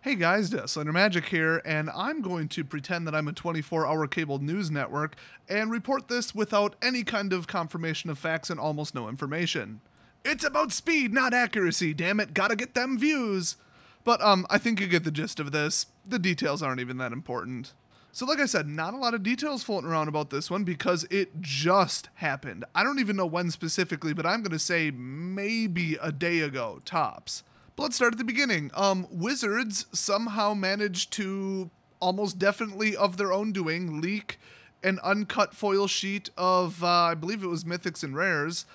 Hey guys, Slender Magic here, and I'm going to pretend that I'm a 24-hour cable news network and report this without any kind of confirmation of facts and almost no information. It's about speed, not accuracy, damn it, gotta get them views! But I think you get the gist of this. The details aren't even that important. So like I said, not a lot of details floating around about this one because it just happened. I don't even know when specifically, but I'm gonna say maybe a day ago, tops. But let's start at the beginning. Wizards somehow managed to, almost definitely of their own doing, leak an uncut foil sheet of, I believe it was Mythics and Rares,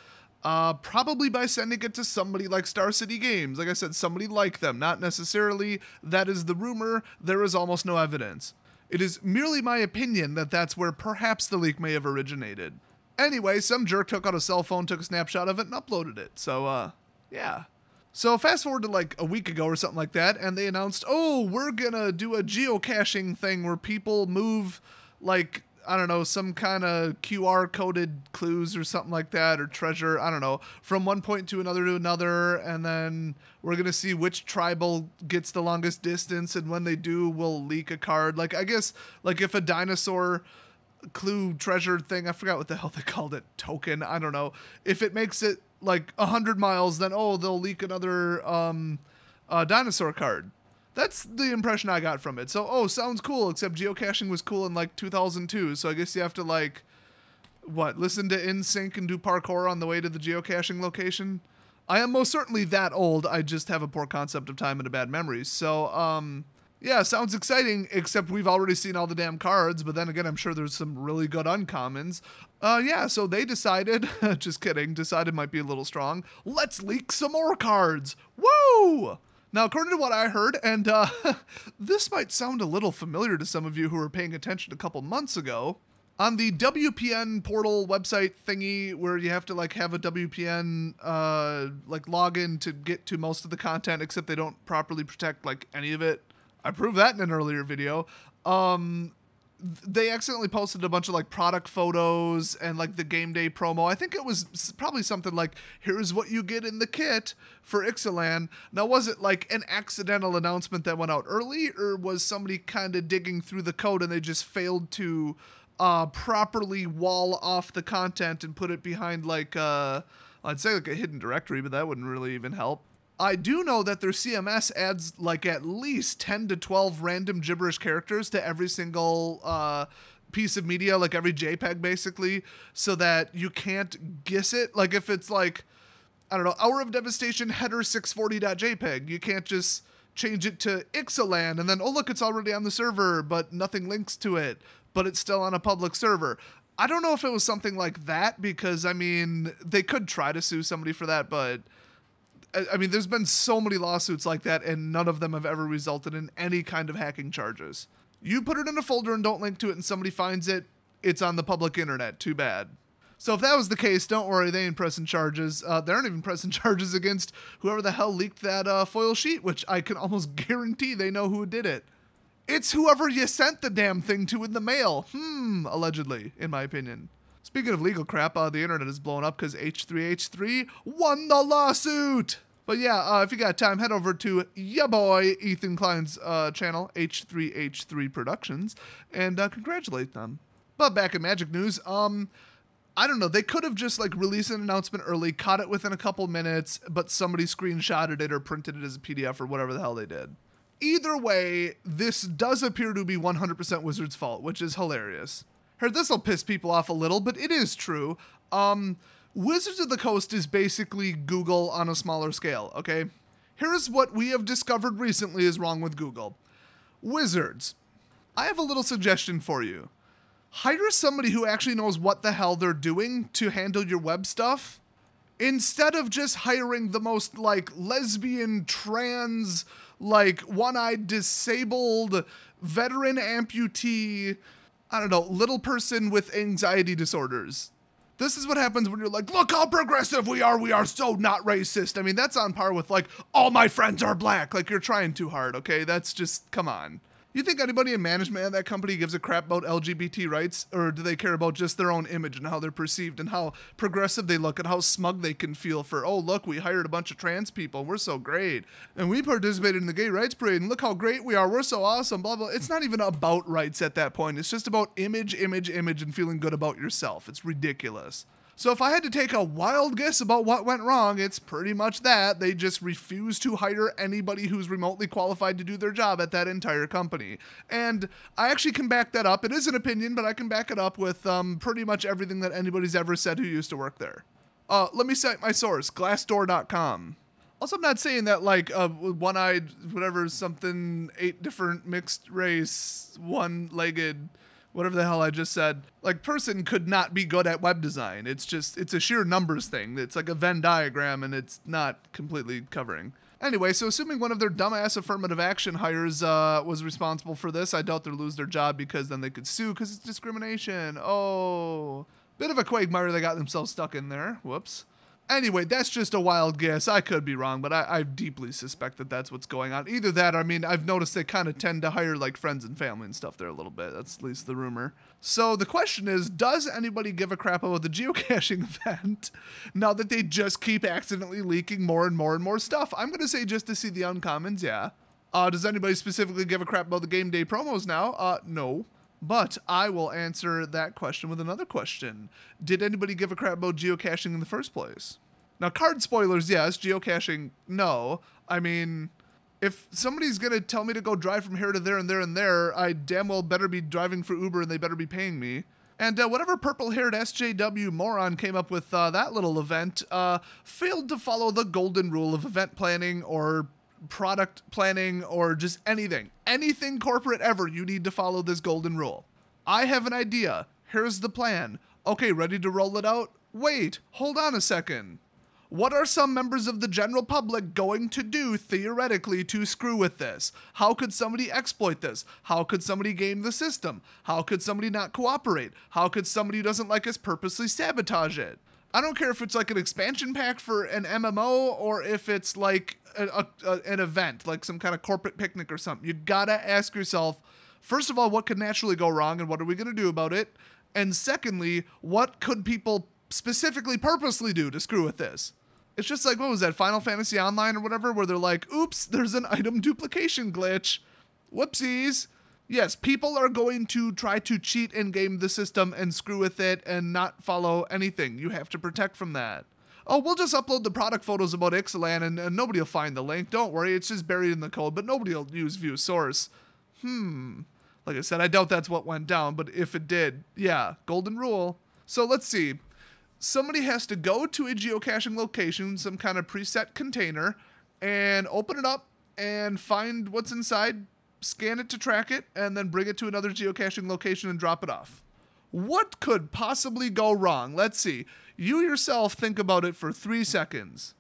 probably by sending it to somebody like Star City Games. Like I said, somebody like them. Not necessarily that is the rumor. There is almost no evidence. It is merely my opinion that that's where perhaps the leak may have originated. Anyway, some jerk took out a cell phone, took a snapshot of it, and uploaded it. So, yeah. So fast forward to like a week ago or something like that, and they announced, oh, we're gonna do a geocaching thing where people move, like, I don't know, some kind of QR coded clues or something like that, or treasure, I don't know, from one point to another, and then we're gonna see which tribal gets the longest distance, and when they do, we'll leak a card. Like, I guess, like if a dinosaur clue treasure thing, I forgot what the hell they called it, token, I don't know, if it makes it like 100 miles, then oh, they'll leak another dinosaur card. That's the impression I got from it. So, oh, sounds cool, except geocaching was cool in like 2002, so I guess you have to like, what, listen to NSYNC and do parkour on the way to the geocaching location? I am most certainly that old, I just have a poor concept of time and a bad memory. So, yeah, sounds exciting, except we've already seen all the damn cards, but then again, I'm sure there's some really good uncommons. Yeah, so they decided, just kidding, decided might be a little strong, let's leak some more cards! Woo! Now, according to what I heard, and this might sound a little familiar to some of you who were paying attention a couple months ago, on the WPN portal website thingy where you have to like have a WPN like login to get to most of the content, except they don't properly protect like any of it. I proved that in an earlier video. They accidentally posted a bunch of like product photos and like the game day promo. I think it was probably something like, here's what you get in the kit for Ixalan. Now, was it like an accidental announcement that went out early, or was somebody kind of digging through the code and they just failed to properly wall off the content and put it behind like, I'd say like a hidden directory, but that wouldn't really even help. I do know that their CMS adds like at least 10 to 12 random gibberish characters to every single piece of media, like every JPEG basically, so that you can't guess it. Like if it's like, I don't know, Hour of Devastation header 640.jpg, you can't just change it to Ixalan and then, oh look, it's already on the server, but nothing links to it, but it's still on a public server. I don't know if it was something like that, because I mean, they could try to sue somebody for that, but I mean, there's been so many lawsuits like that, and none of them have ever resulted in any kind of hacking charges. You put it in a folder and don't link to it, and somebody finds it, it's on the public internet. Too bad. So if that was the case, don't worry, they ain't pressing charges. They aren't even pressing charges against whoever the hell leaked that foil sheet, which I can almost guarantee they know who did it. It's whoever you sent the damn thing to in the mail. Allegedly, in my opinion. Speaking of legal crap, the internet is blowing up because H3H3 won the lawsuit! But yeah, if you got time, head over to ya boy Ethan Klein's channel, H3H3 Productions, and congratulate them. But back in Magic news, I don't know, they could have just like released an announcement early, caught it within a couple minutes, but somebody screenshotted it or printed it as a PDF or whatever the hell they did. Either way, this does appear to be 100% Wizards' fault, which is hilarious. Heard this'll piss people off a little, but it is true. Wizards of the Coast is basically Google on a smaller scale, okay? Here's what we have discovered recently is wrong with Google. Wizards, I have a little suggestion for you. Hire somebody who actually knows what the hell they're doing to handle your web stuff, instead of just hiring the most, like, lesbian, trans, like, one-eyed, disabled, veteran amputee, I don't know, little person with anxiety disorders. This is what happens when you're like, look how progressive we are so not racist. I mean, that's on par with like, all my friends are black. Like, you're trying too hard, okay? That's just, come on. You think anybody in management at that company gives a crap about LGBT rights, or do they care about just their own image and how they're perceived and how progressive they look and how smug they can feel for, oh, look, we hired a bunch of trans people, we're so great, and we participated in the gay rights parade, and look how great we are, we're so awesome, blah, blah. It's not even about rights at that point. It's just about image, and feeling good about yourself. It's ridiculous. So if I had to take a wild guess about what went wrong, it's pretty much that. They just refused to hire anybody who's remotely qualified to do their job at that entire company. And I actually can back that up. It is an opinion, but I can back it up with pretty much everything that anybody's ever said who used to work there. Let me cite my source, glassdoor.com. Also, I'm not saying that, like, one-eyed, whatever, something, 8 different mixed race, one-legged, whatever the hell I just said, like, person could not be good at web design. It's just, it's a sheer numbers thing. It's like a Venn diagram, and it's not completely covering. Anyway, so assuming one of their dumbass affirmative action hires was responsible for this, I doubt they'll lose their job because then they could sue because it's discrimination. Oh, bit of a quagmire they got themselves stuck in there. Whoops. Anyway, that's just a wild guess. I could be wrong, but I deeply suspect that that's what's going on. Either that, I mean, I've noticed they kind of tend to hire, like, friends and family and stuff there a little bit. That's at least the rumor. So the question is, does anybody give a crap about the geocaching event now that they just keep accidentally leaking more and more stuff? I'm going to say just to see the uncommons, yeah. Does anybody specifically give a crap about the game day promos now? No. But I will answer that question with another question. Did anybody give a crap about geocaching in the first place? Now, card spoilers, yes. Geocaching, no. I mean, if somebody's going to tell me to go drive from here to there and there and there, I damn well better be driving for Uber and they better be paying me. And whatever purple-haired SJW moron came up with that little event failed to follow the golden rule of event planning or product planning or just anything corporate ever. You need to follow this golden rule. I have an idea. Here's the plan. Okay, ready to roll it out? Wait, hold on a second. What are some members of the general public going to do theoretically to screw with this? How could somebody exploit this? How could somebody game the system? How could somebody not cooperate? How could somebody who doesn't like us purposely sabotage it? I don't care if it's like an expansion pack for an MMO or if it's like an event, like some kind of corporate picnic or something. You gotta ask yourself, first of all, what could naturally go wrong and what are we gonna do about it? And secondly, what could people specifically purposely do to screw with this? It's just like, what was that, Final Fantasy Online or whatever, where they're like, oops, there's an item duplication glitch. Whoopsies. Yes, people are going to try to cheat and game the system and screw with it and not follow anything. You have to protect from that. Oh, we'll just upload the product photos about Ixalan and nobody will find the link. Don't worry, it's just buried in the code, but nobody will use view source. Like I said, I doubt that's what went down, but if it did, yeah, golden rule. So let's see. Somebody has to go to a geocaching location, some kind of preset container, and open it up and find what's inside, scan it to track it, and then bring it to another geocaching location and drop it off. What could possibly go wrong? Let's see. You yourself think about it for 3 seconds.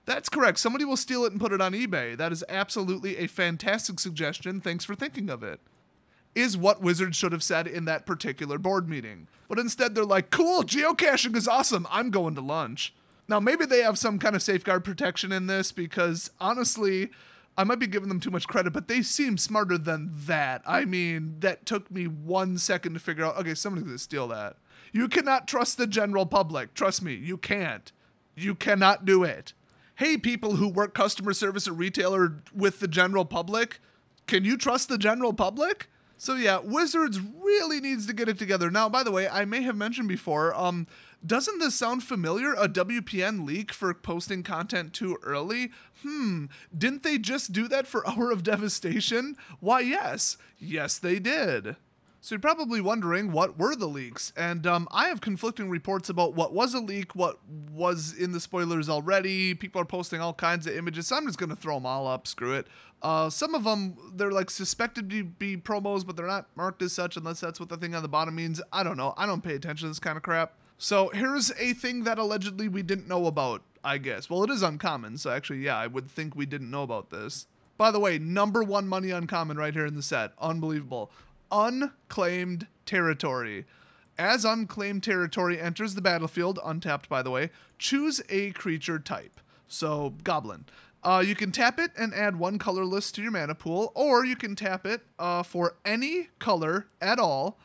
That's correct. Somebody will steal it and put it on eBay. That is absolutely a fantastic suggestion. Thanks for thinking of it. Is what Wizards should have said in that particular board meeting. But instead they're like, cool, geocaching is awesome. I'm going to lunch. Now maybe they have some kind of safeguard protection in this because honestly, I might be giving them too much credit, but they seem smarter than that. I mean, that took me 1 second to figure out, okay, somebody's going to steal that. You cannot trust the general public. Trust me, you can't. You cannot do it. Hey, people who work customer service or retailer with the general public, can you trust the general public? So yeah, Wizards really needs to get it together. Now, by the way, I may have mentioned before, doesn't this sound familiar? A WPN leak for posting content too early? Didn't they just do that for Hour of Devastation? Why, yes. Yes, they did. So you're probably wondering, what were the leaks? And I have conflicting reports about what was a leak, what was in the spoilers already. People are posting all kinds of images, so I'm just going to throw them all up, screw it. Some of them, they're like suspected to be promos, but they're not marked as such unless that's what the thing on the bottom means. I don't know. I don't pay attention to this kind of crap. So here's a thing that allegedly we didn't know about, I guess. Well, it is uncommon, so actually, yeah, I would think we didn't know about this. By the way, #1 money uncommon right here in the set. Unbelievable. Unclaimed territory. As unclaimed territory enters the battlefield, untapped by the way, choose a creature type. So, goblin. You can tap it and add one color list to your mana pool, or you can tap it for any color at all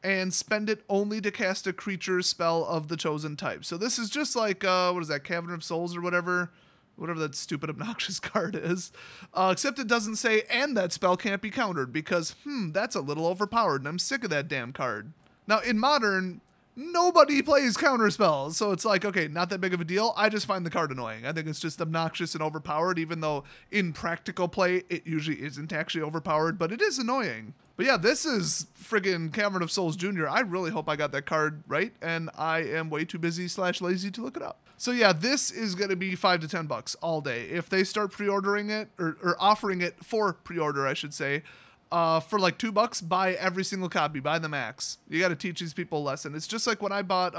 and spend it only to cast a creature spell of the chosen type. So this is just like, what is that, Cavern of Souls or whatever that stupid obnoxious card is. Except it doesn't say, and that spell can't be countered, because, that's a little overpowered, and I'm sick of that damn card. Now, in Modern, nobody plays counter spells, so it's like, okay, not that big of a deal. I just find the card annoying. I think it's just obnoxious and overpowered, even though in practical play, it usually isn't actually overpowered, but it is annoying. But yeah, this is friggin' Cavern of Souls Jr. I really hope I got that card right, and I am way too busy / lazy to look it up. So yeah, this is going to be $5 to $10 all day. If they start pre-ordering it, or offering it for pre-order, I should say, for like $2, buy every single copy, buy the max. You got to teach these people a lesson. It's just like when I bought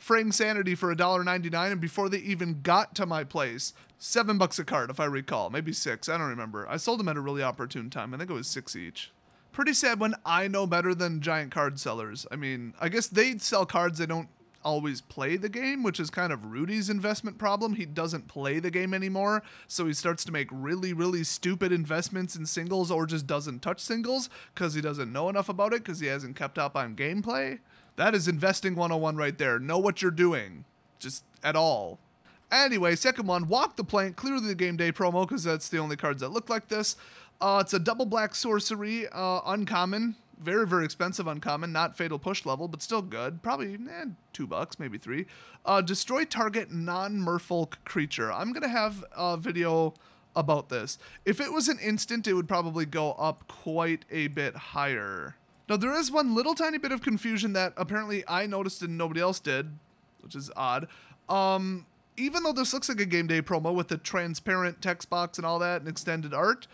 Fraying Sanity for $1.99, and before they even got to my place, $7 a card, if I recall, maybe $6, I don't remember. I sold them at a really opportune time. I think it was $6 each. Pretty sad when I know better than giant card sellers. I mean, I guess they sell cards, they don't always play the game, which is kind of Rudy's investment problem. He doesn't play the game anymore, so he starts to make really, really stupid investments in singles, or just doesn't touch singles because he doesn't know enough about it because he hasn't kept up on gameplay. That is investing 101 right there. Know what you're doing. Just at all. Anyway, second one, Walk the Plank, clearly the game day promo, because that's the only cards that look like this. It's a double black sorcery, uncommon, very, very expensive uncommon, not fatal push level, but still good. Probably $2, maybe $3. Destroy target non-merfolk creature. I'm going to have a video about this. If it was an instant, it would probably go up quite a bit higher. Now, there is one little tiny bit of confusion that apparently I noticed and nobody else did, which is odd. Even though this looks like a game day promo with the transparent text box and all that and extended art,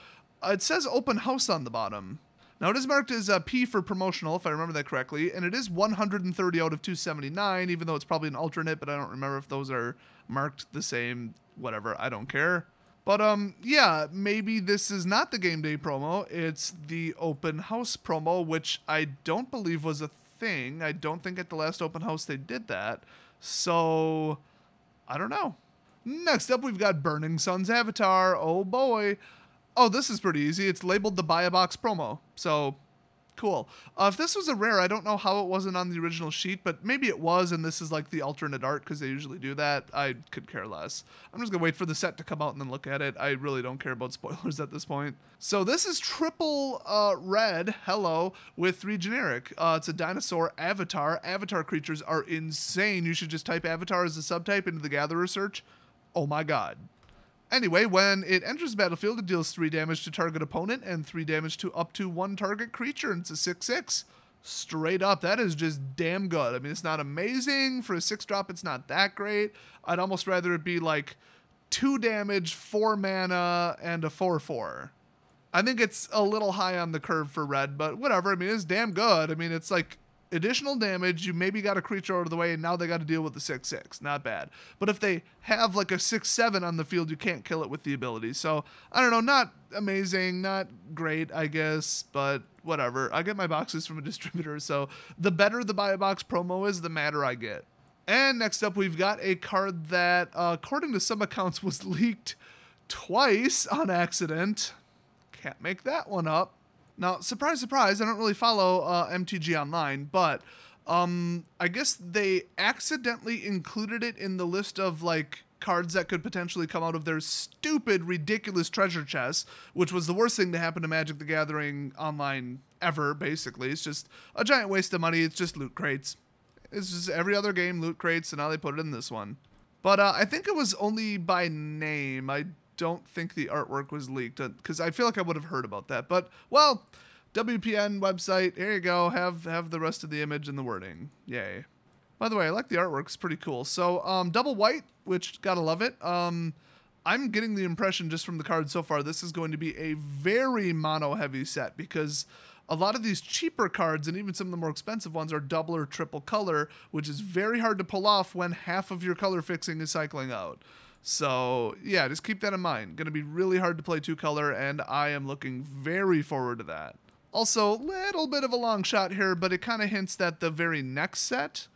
it says open house on the bottom. Now, it is marked as P for promotional, if I remember that correctly, and it is 130 out of 279, even though it's probably an alternate, but I don't remember if those are marked the same, whatever, I don't care. But, yeah, maybe this is not the game day promo, it's the open house promo, which I don't believe was a thing. I don't think at the last open house they did that, so I don't know. Next up, we've got Burning Sun's avatar, oh boy. Oh, this is pretty easy. It's labeled the Buy a Box promo, so cool. If this was a rare, I don't know how it wasn't on the original sheet, but maybe it was, and this is like the alternate art because they usually do that. I could care less. I'm just going to wait for the set to come out and then look at it. I really don't care about spoilers at this point. So this is triple red, hello, with 3 generic. It's a dinosaur avatar. Avatar creatures are insane. You should just type avatar as a subtype into the Gatherer search. Oh my god. Anyway, when it enters the battlefield, it deals 3 damage to target opponent and 3 damage to up to 1 target creature, and it's a 6/6. Straight up, that is just damn good. I mean, it's not amazing. For a 6-drop, it's not that great. I'd almost rather it be like 2 damage, 4 mana, and a 4/4. I think it's a little high on the curve for red, but whatever. I mean, it's damn good. I mean, it's like additional damage, you maybe got a creature out of the way, and now they got to deal with the 6/6. Not bad. But if they have like a 6/7 on the field, you can't kill it with the ability. So, I don't know, not amazing, not great, I guess, but whatever. I get my boxes from a distributor, so the better the Buy a Box promo is, the madder I get. And next up, we've got a card that, according to some accounts, was leaked twice on accident. Can't make that one up. Now, surprise, surprise, I don't really follow MTG Online, but I guess they accidentally included it in the list of, like, cards that could potentially come out of their stupid, ridiculous treasure chests, which was the worst thing to happen to Magic the Gathering Online ever, basically. It's just a giant waste of money. It's just loot crates. It's just every other game, loot crates, and now they put it in this one. But I think it was only by name. I don't think the artwork was leaked, because I feel like I would have heard about that. But, well, WPN website, here you go, have the rest of the image and the wording. Yay. By the way, I like the artwork, it's pretty cool. So, double white, which, gotta love it. I'm getting the impression just from the card so far, this is going to be a very mono-heavy set, because a lot of these cheaper cards, and even some of the more expensive ones, are double or triple color, which is very hard to pull off when half of your color fixing is cycling out. So, yeah, just keep that in mind. Going to be really hard to play 2-color, and I am looking very forward to that. Also, little bit of a long shot here, but it kind of hints that the very next set,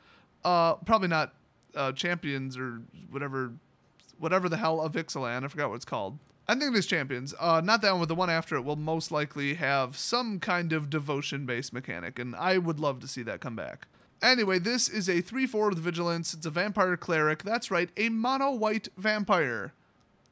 probably not Champions or whatever whatever the hell of Ixalan. I forgot what it's called. I think it is Champions. Not that one, but the one after it will most likely have some kind of devotion-based mechanic, and I would love to see that come back. Anyway, this is a 3/4 with Vigilance. It's a Vampire Cleric. That's right, a mono-white vampire.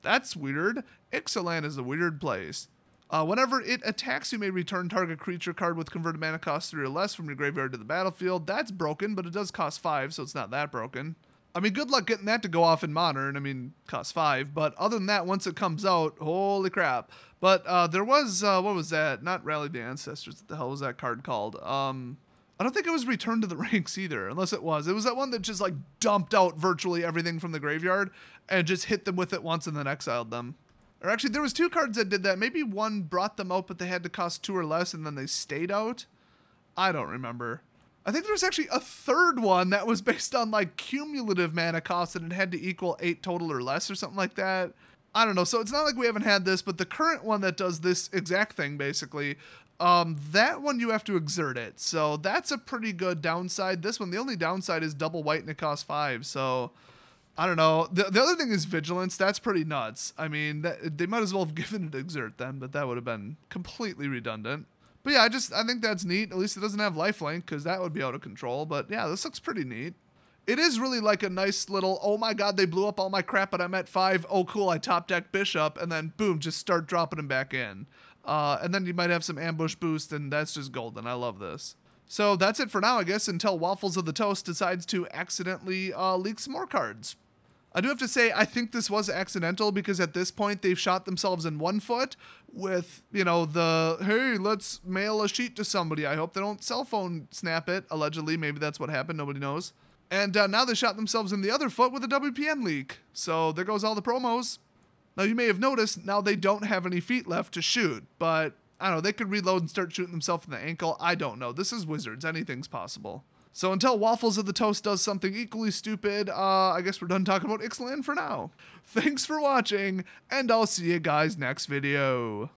That's weird. Ixalan is a weird place. Whenever it attacks, you may return target creature card with converted mana cost 3 or less from your graveyard to the battlefield. That's broken, but it does cost 5, so it's not that broken. I mean, good luck getting that to go off in Modern. I mean, costs 5. But other than that, once it comes out, holy crap. But there was, what was that? Not Rally the Ancestors. What the hell was that card called? I don't think it was Return to the Ranks either, unless it was. It was that one that just, like, dumped out virtually everything from the graveyard and just hit them with it once and then exiled them. Or actually, there was 2 cards that did that. Maybe one brought them out, but they had to cost 2 or less, and then they stayed out. I don't remember. I think there was actually a 3rd one that was based on, like, cumulative mana cost, and it had to equal 8 total or less or something like that. I don't know. So it's not like we haven't had this, but the current one that does this exact thing, basically, that one you have to exert it. So that's a pretty good downside. This one, the only downside is double white, and it costs 5. So I don't know. The other thing is Vigilance. That's pretty nuts. I mean, they might as well have given it Exert then, but that would have been completely redundant. But yeah, I think that's neat. At least it doesn't have lifelink, because that would be out of control. But yeah, this looks pretty neat. It is really like a nice little, oh my god, they blew up all my crap, but I'm at 5. Oh cool, I top deck Bishop, and then boom, just start dropping them back in. And then you might have some ambush boost, and that's just golden. I love this. So that's it for now, I guess, until Waffles of the Toast decides to accidentally leak some more cards. I do have to say, I think this was accidental, because at this point they've shot themselves in one foot with, you know, the, hey, let's mail a sheet to somebody. I hope they don't cell phone snap it. Allegedly, maybe that's what happened. Nobody knows. And now they shot themselves in the other foot with a WPN leak. So there goes all the promos. Now, you may have noticed, now they don't have any feet left to shoot. But, I don't know, they could reload and start shooting themselves in the ankle. I don't know. This is Wizards. Anything's possible. So until Waffles of the Toast does something equally stupid, I guess we're done talking about Ixalan for now. Thanks for watching, and I'll see you guys next video.